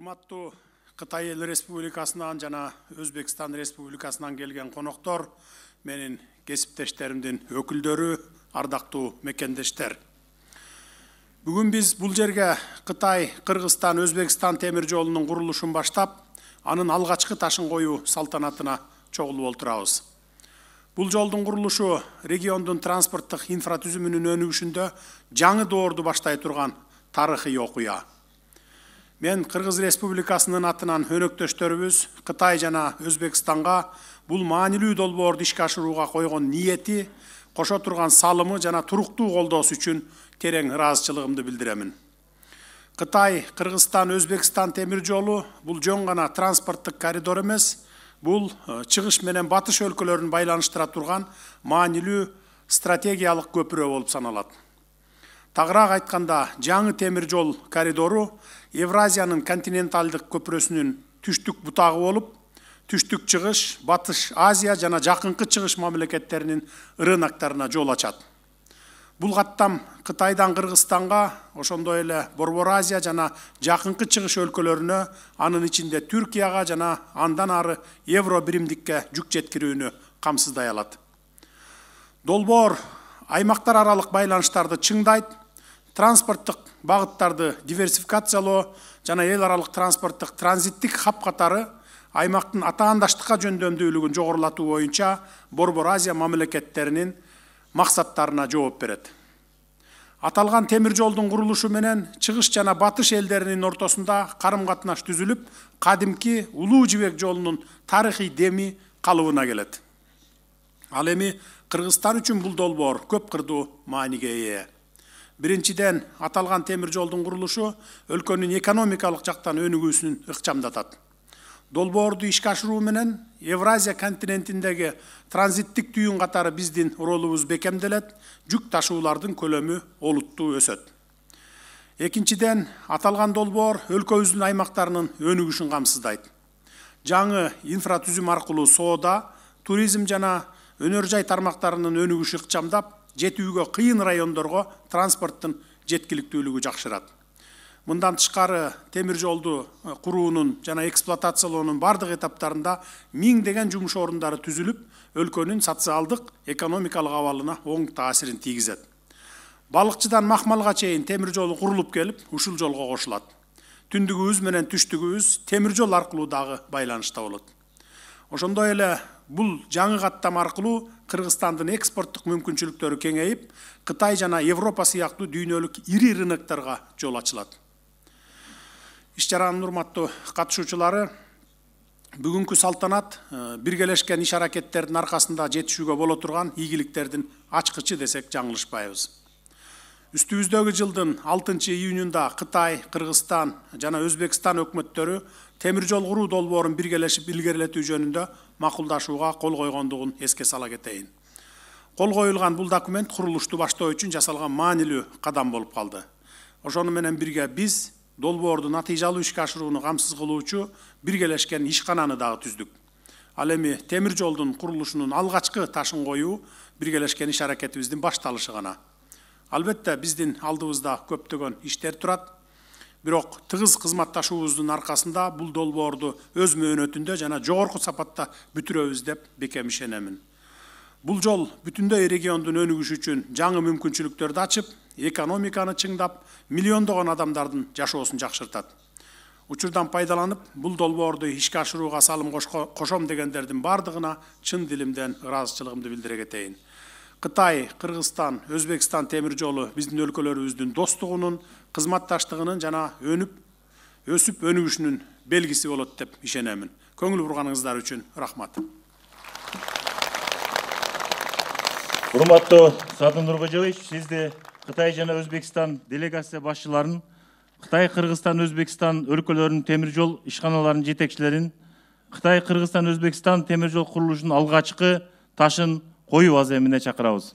Урматтуу Кытай Эл Республикасынан жана Өзбекстан Республикасынан келген коноктор, менин кесиптештеримдин өкүлдөрү, ардактуу мекендештер. Бүгүн биз бул жерге Кытай, Кыргызстан, Өзбекстан темир жолунун курулушун баштап, анын алгачкы ташын коюу салтанатына чогулуп отурабыз. Бул жолдун курулушу региондун транспорттук инфратүзүмүнүн өнүгүшүндө жаңы доорду баштай турган тарыхый окуя. Мен Кыргыз Республикасынын атынан өнөктөштөрүбүз Кытай жана Өзбекстанга бул маанилүү долбоорду ишке ашырууга койгон ниети, кошо турган салымы жана туруктуу колдоосу үчүн терең ыраазычылыгымды билдиремин. Кытай, Кыргызстан, Өзбекстан темир жолу бул жөн гана транспорттук коридор эмес, бул чыгыш менен батыш өлкөлөрүн байланыштыра турган маанилүү стратегиялык көпүрө болуп саналат. Тагыраак айтканда, жаңы темир жол коридору Евразиянын континенталдык көпүрөсүнүн түштүк бутагы болуп, түштүк чыгыш, Батыш Азия жана жакынкы чыгыш мамлекеттеринин рыноктарына жол ачат. Бул каттам Кытайдан Кыргызстанга, ошондой эле Борбор Азия жана жакынкы чыгыш өлкөлөрүнө, анын ичинде Түркияга жана андан ары евро биримдикке жүк жеткирүүнү камсыздай алат. Долбоор аймактар аралык байланыштарды чыңдайт, транспорттук багыттарды диверсификациялоо жана эл аралык транспорттук транзиттик хаб катары аймактын атаандаштыкка жөндөмдүүлүгүн жогорулатуу боюнча Борбор Азия мамлекеттеринин максаттарына жооп берет. Аталган темир жолдун курулушу менен чыгыш жана батыш элдеринин ортосунда карым-катнаш түзүлүп, кадимки Улуу Жибек жолунун тарыхый деми калыбына келет. Ал эми Кыргызстан үчүн бул долбоор көп кырдуу мааниге ээ. Биринчиден, аталган темир жолдун курулушу өлкөнүн экономикалык жактан өнүгүүсүн ыкчамдатат. Долбоорду ишке ашыруу менен Евразия континентиндеги транзиттик түйүн катары биздин ролубуз бекемделет, жүк ташуулардын көлөмү олуттуу өсөт. Экинчиден, аталган долбоор өлкөбүздүн аймактарынын өнүгүшүн камсыздайт. Жаңы инфратүзүм аркылуу соода, туризм жана өнөр жай тармактарынын өнүгүшү ыкчамдап, жетүүгө кыйын райондорго транспорттун жеткиликтүүлүгү жакшырат. Мындан тышкары темир жолду куруунун жана эксплуатациялоонун бардык этаптарында миңдеген жумуш орундары түзүлүп, өлкөнүн социалдык, экономикалык абалына оң таасирин тийгизет. Балыкчыдан Махмалга чейин темир жолу курулуп келип, ушул жолго кошулат. Түндүгүбүз менен түштүгүбүз темир жол аркылуу дагы байланышта болот. Ошондой эле бул жаңы каттам аркылуу Кыргызстандын экспорттук мүмкүнчүлүктөрү кеңейип, Кытай жана Европа сыяктуу дүйнөлүк ири рынокторго жол ачылат. Иш-чаранын урматтуу катышуучулары, бүгүнкү салтанат биргелешкен иш-аракеттердин аркасында жетишүүгө боло турган ийгиликтердин ачкычы десек жаңылышпайбыз. Үстүбүздөгү жылдын 6-июнунда Кытай, Кыргызстан жана Өзбекстан өкмөттөрү темир жол куруу долбоорун биргелешип илгерилетүү жөнүндө макулдашууга кол койгондугун эске сала кетейин. Кол коюлган бул документ курулушту баштоо үчүн жасалган маанилүү кадам болуп калды. Ошону менен бирге биз долбоорду натыйжалуу ишке ашырууну камсыз кылуучу биргелешкен ишкананы дагы түздүк. Ал эми темир жолдун курулушунун алгачкы ташын коюу биргелешкен иш-аракетибиздин башталышы гана. Албетте биздин алдыбызда көптөгөн иштер турат. Бирок тыгыз кызматташуубуздун аркасында бул долбоорду өз мөөнөтүндө жана жогорку сапатта бүтүрөбүз деп бекем ишенемин. Бул жол бүтүндөй региондун өнүгүшү үчүн жаңы мүмкүнчүлүктөрдү ачып, экономиканы чыңдап, миллиондогон адамдардын жашоосун жакшыртат. Учурдан пайдаланып, бул долбоорду ишке ашырууга салым кошом дегендердин бардыгына чын дилимден ыраазычылыгымды билдире кетейин. Кытай, Кыргызстан, Өзбекстан темир жолу биздин өлкөлөрүбүздүн достугунун, кызматташтыгынын жана өсүп өнүгүшүнүн белгиси болот деп ишенемин. Көңүл бурганыңыздар үчүн рахмат. Урматтуу Садыр Нуркожоевич, сизди Кытай жана Өзбекстан делегация башчыларын, Кытай, Кыргызстан, Өзбекстан өлкөлөрүнүн темир жол ишканаларынын жетекчилерин, Кытай, Кыргызстан, Өзбекстан темир жол курулушунун алгачкы ташын коюу аземине чакырабыз.